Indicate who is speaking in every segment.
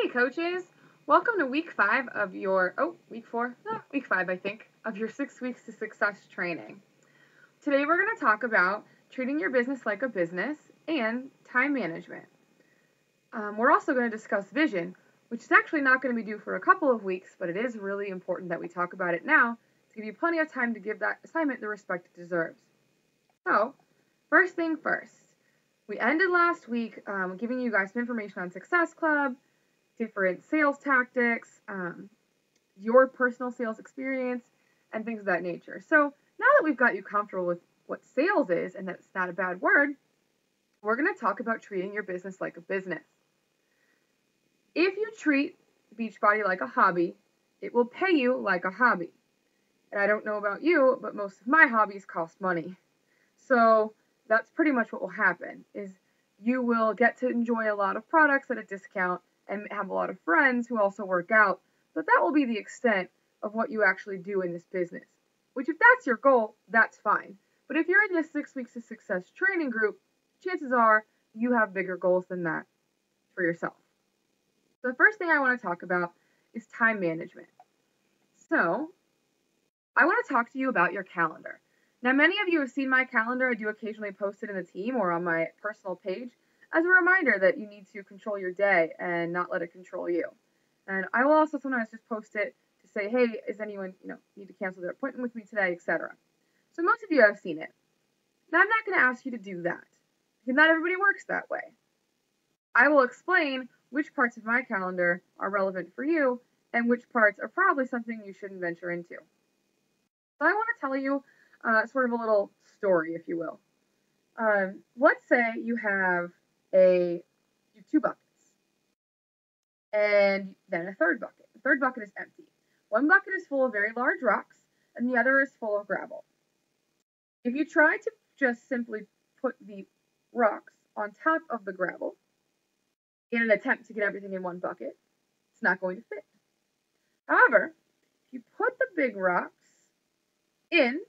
Speaker 1: Hey coaches, welcome to week 5 of your, week 4? No, week 5 I think, of your 6 weeks to success training. Today we're going to talk about treating your business like a business and time management. We're also going to discuss vision, which is actually not going to be due for a couple of weeks, but it is really important that we talk about it now to give you plenty of time to give that assignment the respect it deserves. So, first thing first, we ended last week giving you guys some information on Success Club, different sales tactics, your personal sales experience, and things of that nature. So now that we've got you comfortable with what sales is and that it's not a bad word, we're going to talk about treating your business like a business. If you treat Beachbody like a hobby, it will pay you like a hobby. And I don't know about you, but most of my hobbies cost money. So that's pretty much what will happen, is you will get to enjoy a lot of products at a discount and have a lot of friends who also work out, but that will be the extent of what you actually do in this business. Which, if that's your goal, that's fine. But if you're in this 6 weeks to success training group, chances are you have bigger goals than that for yourself. So the first thing I want to talk about is time management. So I want to talk to you about your calendar. Now, many of you have seen my calendar. I do occasionally post it in the team or on my personal page as a reminder that you need to control your day and not let it control you. And I will also sometimes just post it to say, hey, is anyone, need to cancel their appointment with me today, etc. So most of you have seen it. Now, I'm not going to ask you to do that because not everybody works that way. I will explain which parts of my calendar are relevant for you and which parts are probably something you shouldn't venture into. So I want to tell you sort of a little story, if you will. Let's say you have two buckets, and then a third bucket. The third bucket is empty. One bucket is full of very large rocks, and the other is full of gravel. If you try to just simply put the rocks on top of the gravel in an attempt to get everything in one bucket, it's not going to fit. However, if you put the big rocks in,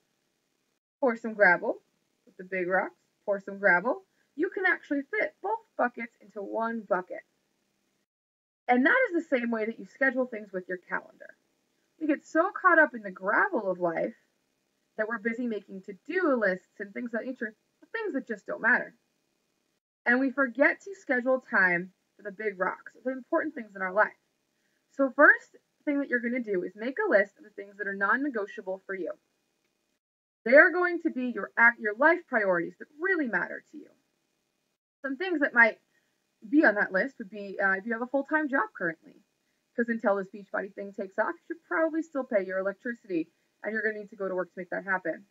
Speaker 1: pour some gravel, put the big rocks, pour some gravel, you can actually fit both buckets into one bucket. And that is the same way that you schedule things with your calendar. We get so caught up in the gravel of life that we're busy making to-do lists and things of that nature, things that just don't matter. And we forget to schedule time for the big rocks, the important things in our life. So first thing that you're going to do is make a list of the things that are non-negotiable for you. They are going to be your life priorities that really matter to you. Some things that might be on that list would be if you have a full-time job currently, because until this Beachbody thing takes off, you should probably still pay your electricity, and you're going to need to go to work to make that happen.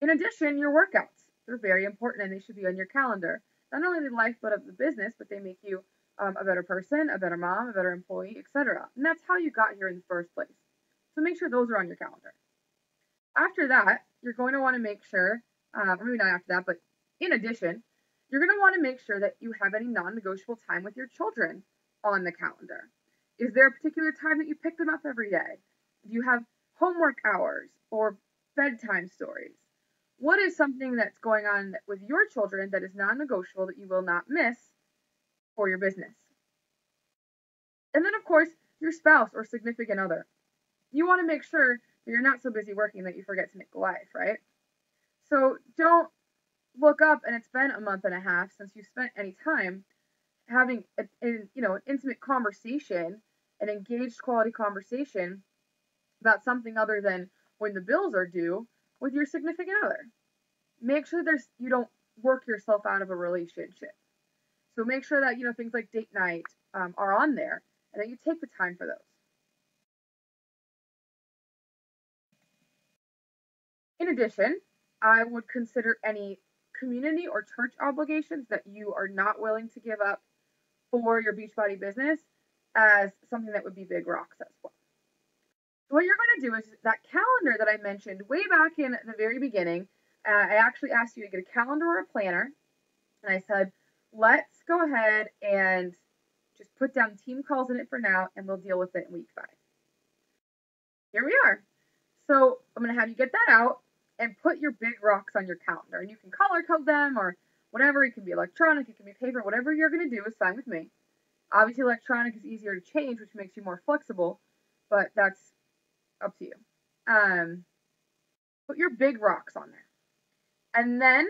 Speaker 1: In addition, your workouts. They're very important, and they should be on your calendar. Not only the lifeblood of the business, but they make you a better person, a better mom, a better employee, etc. And that's how you got here in the first place. So make sure those are on your calendar. After that, you're going to want to make sure, or maybe not after that, but in addition, you're going to want to make sure that you have any non-negotiable time with your children on the calendar. Is there a particular time that you pick them up every day? Do you have homework hours or bedtime stories? What is something that's going on with your children that is non-negotiable that you will not miss for your business? And then, of course, your spouse or significant other. You want to make sure that you're not so busy working that you forget to make life, right? So don't look up and it's been a month and a half since you spent any time having an intimate conversation, an engaged quality conversation about something other than when the bills are due with your significant other. Make sure you don't work yourself out of a relationship. So make sure that things like date night are on there and that you take the time for those. In addition, I would consider any community or church obligations that you are not willing to give up for your Beachbody business as something that would be big rocks as well. So what you're going to do is that calendar that I mentioned way back in the very beginning, I actually asked you to get a calendar or a planner, and I said, let's go ahead and just put down team calls in it for now, and we'll deal with it in week 5. Here we are. So I'm going to have you get that out and put your big rocks on your calendar. And you can color code them or whatever. It can be electronic, it can be paper, whatever you're going to do is fine with me. Obviously, electronic is easier to change, which makes you more flexible, but that's up to you. Put your big rocks on there. And then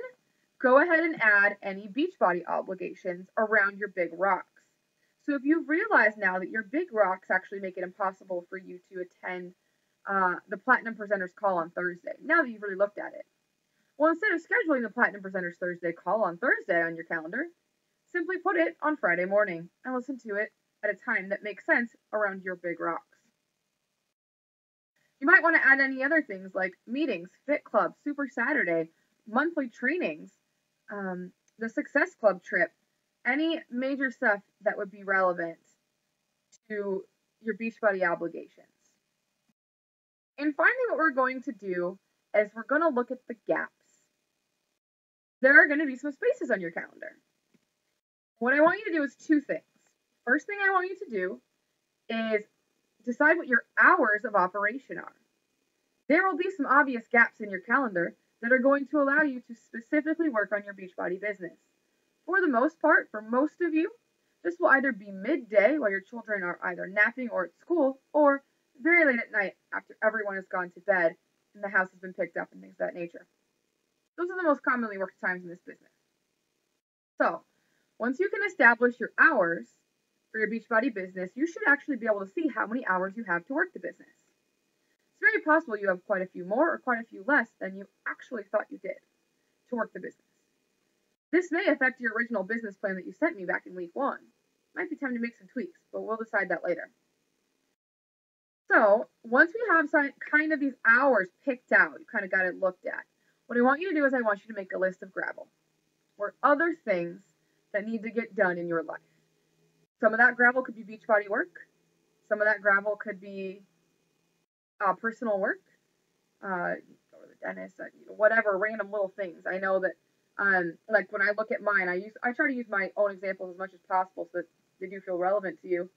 Speaker 1: go ahead and add any Beachbody obligations around your big rocks. So if you've realized now that your big rocks actually make it impossible for you to attend the Platinum Presenters call on Thursday, now that you've really looked at it, well, instead of scheduling the Platinum Presenters Thursday call on Thursday on your calendar, simply put it on Friday morning and listen to it at a time that makes sense around your big rocks. You might want to add any other things like meetings, Fit Club, Super Saturday, monthly trainings, the Success Club trip, any major stuff that would be relevant to your Beachbody obligations. And finally, what we're going to do is we're going to look at the gaps. There are going to be some spaces on your calendar. What I want you to do is two things. First thing I want you to do is decide what your hours of operation are. There will be some obvious gaps in your calendar that are going to allow you to specifically work on your Beachbody business. For the most part, for most of you, this will either be midday while your children are either napping or at school, or very late at night after everyone has gone to bed and the house has been picked up and things of that nature. Those are the most commonly worked times in this business. So, once you can establish your hours for your Beachbody business, you should actually be able to see how many hours you have to work the business. It's very possible you have quite a few more or quite a few less than you actually thought you did to work the business. This may affect your original business plan that you sent me back in week 1. Might be time to make some tweaks, but we'll decide that later. So, once we have kind of these hours picked out, you kind of got it looked at, what I want you to do is I want you to make a list of gravel or other things that need to get done in your life. Some of that gravel could be Beachbody work. Some of that gravel could be personal work, go to the dentist, whatever random little things. I know that, like when I look at mine, I try to use my own examples as much as possible so that they do feel relevant to you.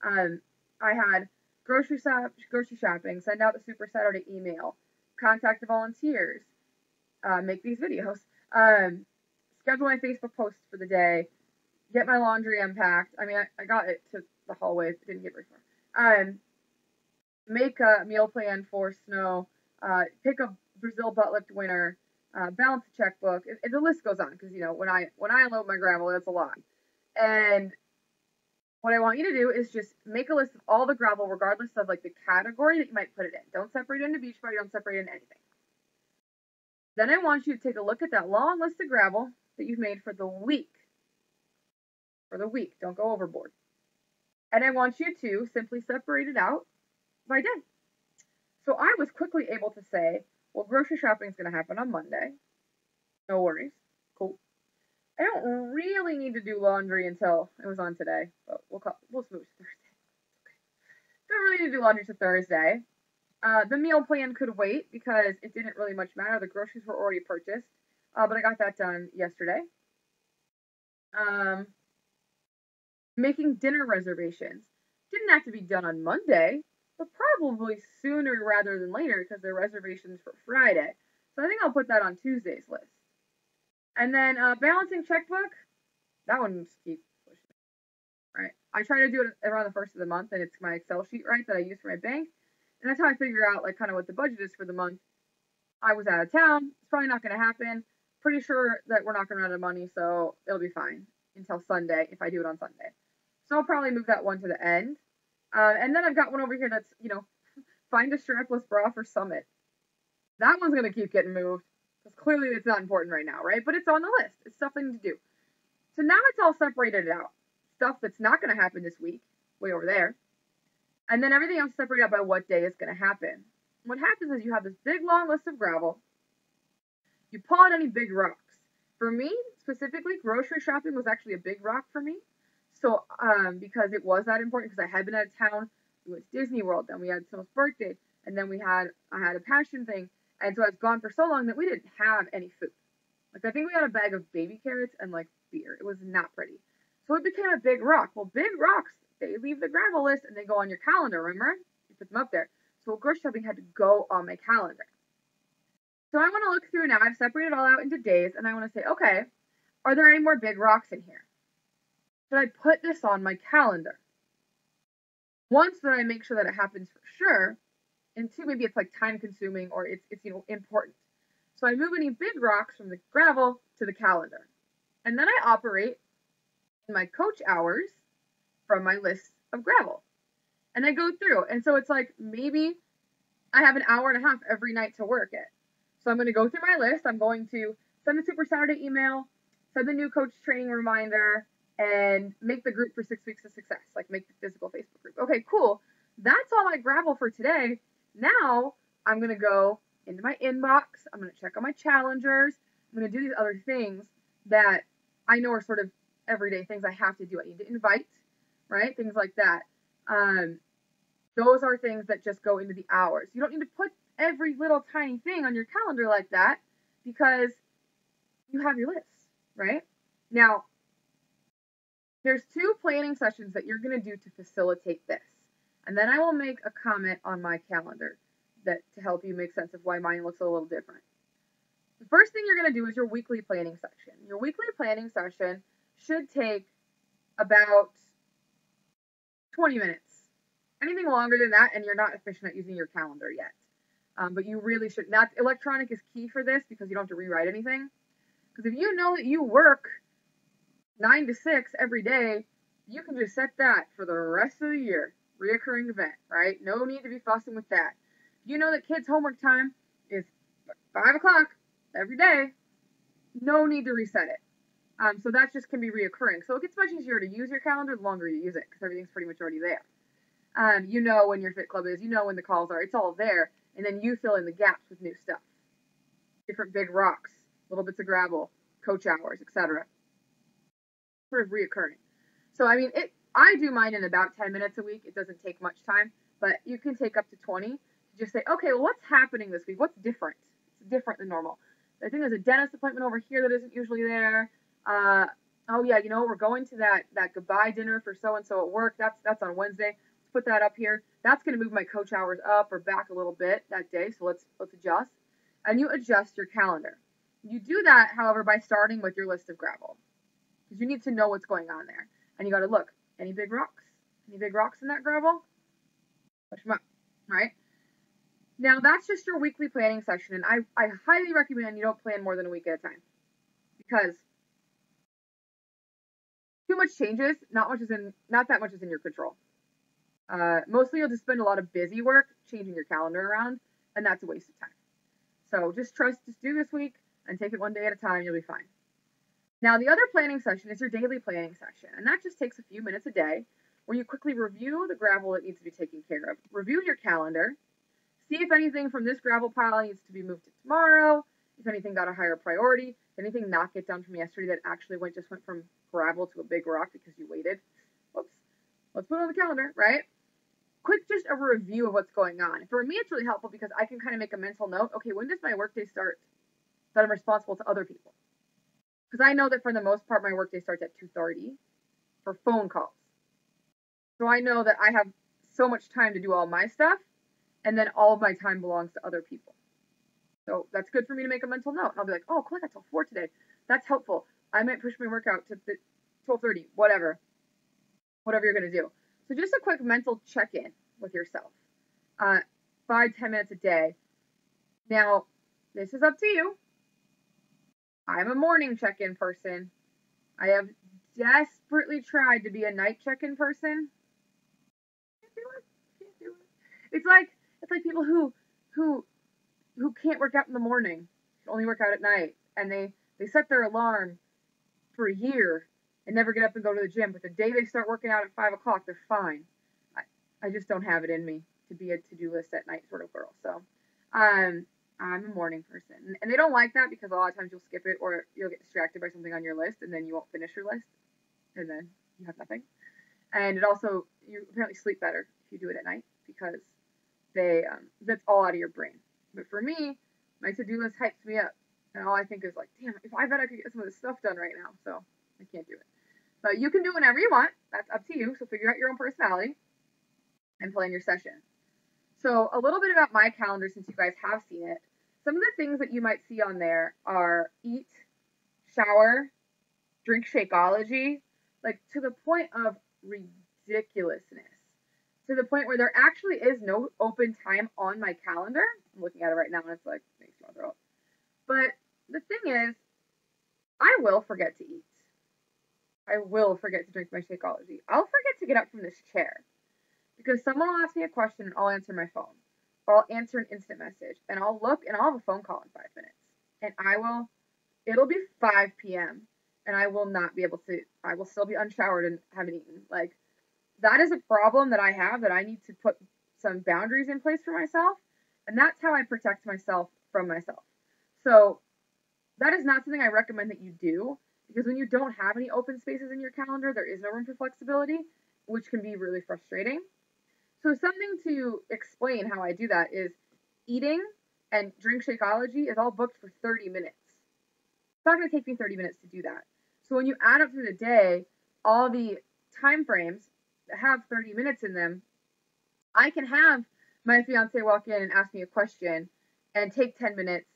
Speaker 1: I had grocery shopping, send out the Super Saturday email, contact the volunteers, make these videos, schedule my Facebook posts for the day, get my laundry unpacked. I mean, I got it to the hallway, didn't get very far. Make a meal plan for snow, pick a Brazil butt lift winner, balance a checkbook. The list goes on because, when I unload my gravel, that's a lot. And what I want you to do is just make a list of all the gravel, regardless of like the category that you might put it in. Don't separate it into Beachbody, don't separate it into anything. Then I want you to take a look at that long list of gravel that you've made for the week. For the week, don't go overboard. And I want you to simply separate it out by day. So I was quickly able to say, well, grocery shopping is going to happen on Monday. No worries. Cool. I don't really need to do laundry until it was on today, but we'll smooth to Thursday. Okay. Don't really need to do laundry to Thursday. The meal plan could wait because it didn't really much matter. The groceries were already purchased, but I got that done yesterday. Making dinner reservations didn't have to be done on Monday, but probably sooner rather than later because they're reservations for Friday. So I think I'll put that on Tuesday's list. And then balancing checkbook, that one just keeps pushing me. Right? I try to do it around the first of the month, and it's my Excel sheet, right, that I use for my bank. And that's how I figure out like kind of what the budget is for the month. I was out of town. It's probably not going to happen. Pretty sure that we're not going to run out of money, so it'll be fine until Sunday if I do it on Sunday. So I'll probably move that one to the end. And then I've got one over here that's, find a strapless bra for Summit. That one's going to keep getting moved because clearly it's not important right now, right? But it's on the list. It's something to do. So now it's all separated out. Stuff that's not going to happen this week, way over there. And then everything else separated out by what day is going to happen. What happens is you have this big long list of gravel. You pull out any big rocks. For me, specifically, grocery shopping was actually a big rock for me. So, because it was that important, because I had been out of town, we went to Disney World, then we had Snow's birthday, and then I had a passion thing, and so I was gone for so long that we didn't have any food. Like, I think we had a bag of baby carrots and, like, beer. It was not pretty. So it became a big rock. Well, big rocks, they leave the gravel list, and they go on your calendar, remember? You put them up there. So grocery shopping had to go on my calendar. So I want to look through now. I've separated it all out into days, and I want to say, okay, are there any more big rocks in here? should I put this on my calendar? One, so that I make sure that it happens for sure, and two, maybe it's like time consuming or it's important. So I move any big rocks from the gravel to the calendar. And then I operate in my coach hours from my list of gravel. And I go through. And so it's like maybe I have an hour and a half every night to work it. So I'm going to go through my list. I'm going to send the Super Saturday email, send the new coach training reminder, and make the group for 6 weeks of success. Like make the physical Facebook group. Okay, cool. That's all my gravel for today. Now I'm going to go into my inbox. I'm going to check on my challengers. I'm going to do these other things that I know are sort of everyday things I have to do. I need to invite, right? Things like that. Those are things that just go into the hours. You don't need to put every little tiny thing on your calendar like that because you have your list, right? Now, there's 2 planning sessions that you're going to do to facilitate this. And then I will make a comment on my calendar that to help you make sense of why mine looks a little different. The first thing you're going to do is your weekly planning session. Your weekly planning session should take about 20 minutes. Anything longer than that, and you're not efficient at using your calendar yet. But you really should. Not electronic is key for this because you don't have to rewrite anything. Because if you know that you work 9 to 6 every day, you can just set that for the rest of the year. Reoccurring event, right? No need to be fussing with that. You know that kids' homework time is 5 o'clock every day. No need to reset it. So that just can be reoccurring. So it gets much easier to use your calendar the longer you use it because everything's pretty much already there. You know when your fit club is, you know when the calls are, it's all there, and then you fill in the gaps with new stuff. Different big rocks, little bits of gravel, coach hours, etc. Sort of reoccurring. So I mean, I do mine in about 10 minutes a week. It doesn't take much time, but you can take up to 20 to just say, okay, well, what's happening this week? What's different? It's different than normal. I think there's a dentist appointment over here that isn't usually there. Oh yeah, we're going to that goodbye dinner for so-and-so at work. That's on Wednesday. Put that up here. That's going to move my coach hours up or back a little bit that day. So let's adjust. And you adjust your calendar. You do that, however, by starting with your list of gravel. Because you need to know what's going on there. And you got to look. Any big rocks? Any big rocks in that gravel? Push them up, right? Now, that's just your weekly planning session. And I highly recommend you don't plan more than a week at a time. Because too much changes, not that much is in your control. Mostly you'll just spend a lot of busy work changing your calendar around, and that's a waste of time. So just do this week and take it one day at a time. You'll be fine. Now, the other planning session is your daily planning session, and that just takes a few minutes a day where you quickly review the gravel that needs to be taken care of. Review your calendar. See if anything from this gravel pile needs to be moved to tomorrow, if anything got a higher priority, if anything not get done from yesterday that actually just went from gravel to a big rock because you waited. Whoops. Let's put it on the calendar, right? Quick, just a review of what's going on. For me, it's really helpful because I can kind of make a mental note. Okay, when does my workday start that I'm responsible to other people? Because I know that for the most part, my workday starts at 2:30 for phone calls. So I know that I have so much time to do all my stuff, and then all of my time belongs to other people. So that's good for me to make a mental note. And I'll be like, oh, cool, I got till 4 today. That's helpful. I might push my workout to 12:30, whatever you're going to do. So just a quick mental check-in with yourself. 5-10 minutes a day. Now, this is up to you. I'm a morning check-in person. I have desperately tried to be a night check-in person. Can't do it. It's like people who can't work out in the morning, only work out at night, and they set their alarm for a year and never get up and go to the gym, but the day they start working out at 5 o'clock, they're fine. I just don't have it in me to be a to-do list at night sort of girl. So I'm a morning person. And they don't like that because a lot of times you'll skip it or you'll get distracted by something on your list and then you won't finish your list and then you have nothing. And it also, you apparently sleep better if you do it at night because that's all out of your brain. But for me, my to-do list hypes me up. And all I think is like, damn, I bet I could get some of this stuff done right now. So I can't do it. But you can do whenever you want. That's up to you. So figure out your own personality and plan your session. So a little bit about my calendar since you guys have seen it. Some of the things that you might see on there are eat, shower, drink Shakeology, like to the point of ridiculousness. To the point where there actually is no open time on my calendar. I'm looking at it right now and it's like, makes me want to throw up. But the thing is, I will forget to eat. I will forget to drink my Shakeology. I'll forget to get up from this chair because someone will ask me a question and I'll answer my phone. Or I'll answer an instant message and I'll look and I'll have a phone call in 5 minutes. And it'll be 5 p.m. and I will not be able to, I will still be unshowered and haven't eaten. Like, that is a problem that I have that I need to put some boundaries in place for myself. And that's how I protect myself from myself. So that is not something I recommend that you do because when you don't have any open spaces in your calendar, there is no room for flexibility, which can be really frustrating. So something to explain how I do that is eating and drink Shakeology is all booked for 30 minutes. It's not going to take me 30 minutes to do that. So when you add up through the day, all the time frames that have 30 minutes in them, I can have my fiance walk in and ask me a question and take 10 minutes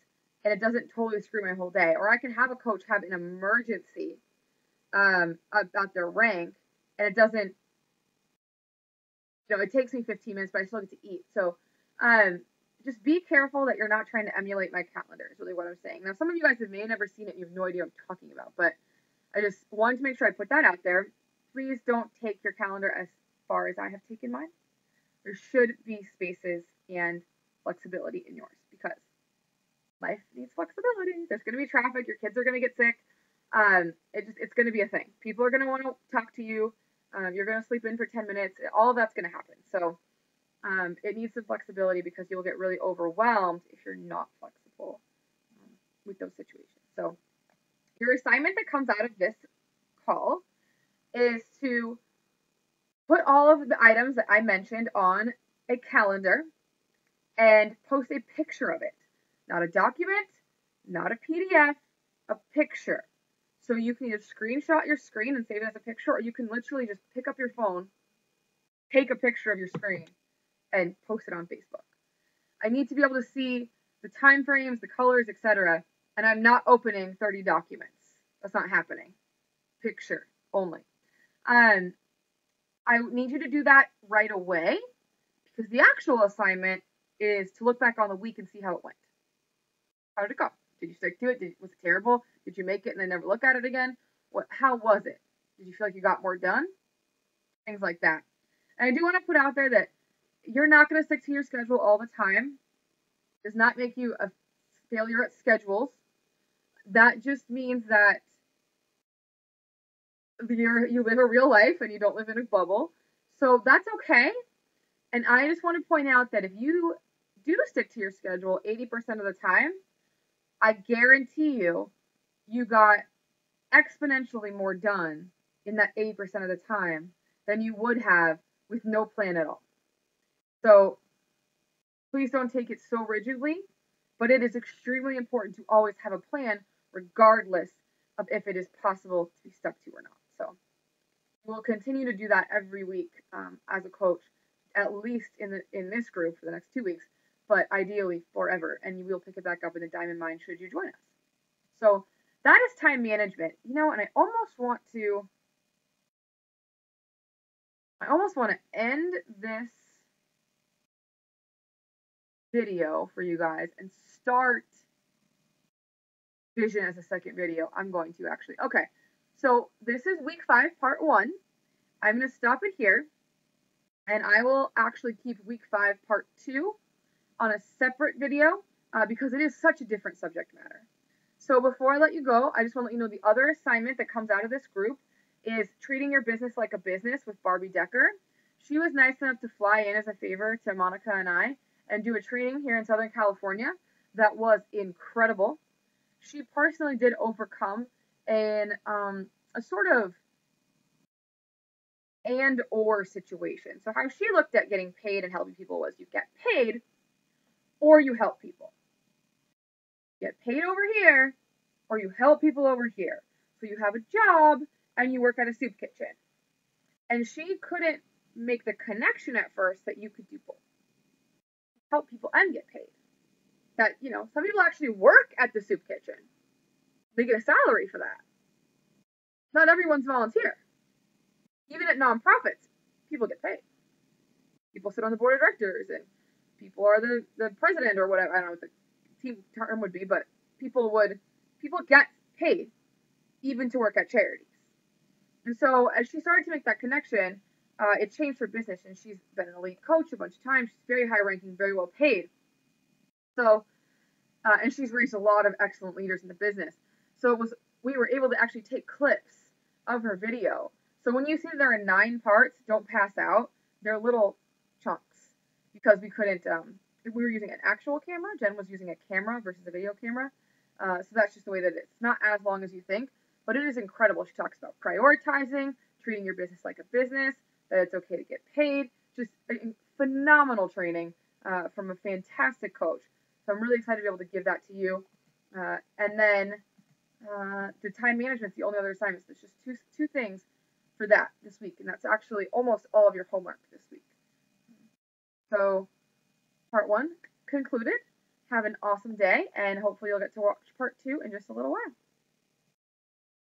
Speaker 1: and it doesn't totally screw my whole day. Or I can have a coach have an emergency about their rank and it doesn't, it takes me 15 minutes, but I still get to eat. So just be careful that you're not trying to emulate my calendar is really what I'm saying. Now, some of you guys may have never seen it and you have no idea what I'm talking about, but I just wanted to make sure I put that out there. Please don't take your calendar as far as I have taken mine. There should be spaces and flexibility in yours because life needs flexibility. There's going to be traffic. Your kids are going to get sick. It's going to be a thing. People are going to want to talk to you. You're going to sleep in for 10 minutes. All of that's going to happen. So it needs some flexibility because you'll get really overwhelmed if you're not flexible with those situations. So your assignment that comes out of this call is to put all of the items that I mentioned on a calendar and post a picture of it. Not a document, not a PDF, a picture. So you can either screenshot your screen and save it as a picture, or you can literally just pick up your phone, take a picture of your screen, and post it on Facebook. I need to be able to see the time frames, the colors, etc. And I'm not opening 30 documents. That's not happening. Picture only. I need you to do that right away because the actual assignment is to look back on the week and see how it went. How did it go? Did you stick to it? Was it terrible? Did you make it and then never look at it again? How was it? Did you feel like you got more done? Things like that. And I do want to put out there that you're not going to stick to your schedule all the time. It does not make you a failure at schedules. That just means that you live a real life and you don't live in a bubble. So that's okay. And I just want to point out that if you do stick to your schedule 80% of the time, I guarantee you got exponentially more done in that 80% of the time than you would have with no plan at all. So please don't take it so rigidly, but it is extremely important to always have a plan regardless of if it is possible to be stuck to or not. So we'll continue to do that every week as a coach, at least in this group for the next 2 weeks, but ideally forever. And you will pick it back up in the Diamond Mind should you join us. So that is time management, and I almost want to end this video for you guys and start vision as a second video. I'm going to actually. Okay, so this is week 5, part 1. I'm going to stop it here, and I will actually keep week 5, part 2 on a separate video because it is such a different subject matter. So before I let you go, I just want to let you know the other assignment that comes out of this group is treating your business like a business with Barbie Decker. She was nice enough to fly in as a favor to Monica and I and do a training here in Southern California that was incredible. She personally did overcome a sort of and/or situation. So how she looked at getting paid and helping people was you get paid or you help people. You get paid over here or you help people over here. So you have a job and you work at a soup kitchen. And she couldn't make the connection at first that you could do both. Help people and get paid. That, some people actually work at the soup kitchen. They get a salary for that. Not everyone's volunteer. at nonprofits, people get paid. People sit on the board of directors, and people are the president or whatever. I don't know what the team term would be, but people get paid even to work at charities. And so as she started to make that connection, it changed her business, and she's been an elite coach a bunch of times. She's very high ranking, very well paid. So, and she's raised a lot of excellent leaders in the business. So we were able to actually take clips of her video. So when you see they're in 9 parts, don't pass out. They're little chunks because we couldn't. We were using an actual camera. Jen was using a camera versus a video camera. So that's just the way that it is. It's not as long as you think, but it is incredible. She talks about prioritizing, treating your business like a business, that it's okay to get paid. Just phenomenal training from a fantastic coach. So I'm really excited to be able to give that to you. And then the time management is the only other assignments. There's just two things for that this week, and that's actually almost all of your homework this week. So part 1 concluded. Have an awesome day, and hopefully you'll get to watch part 2 in just a little while.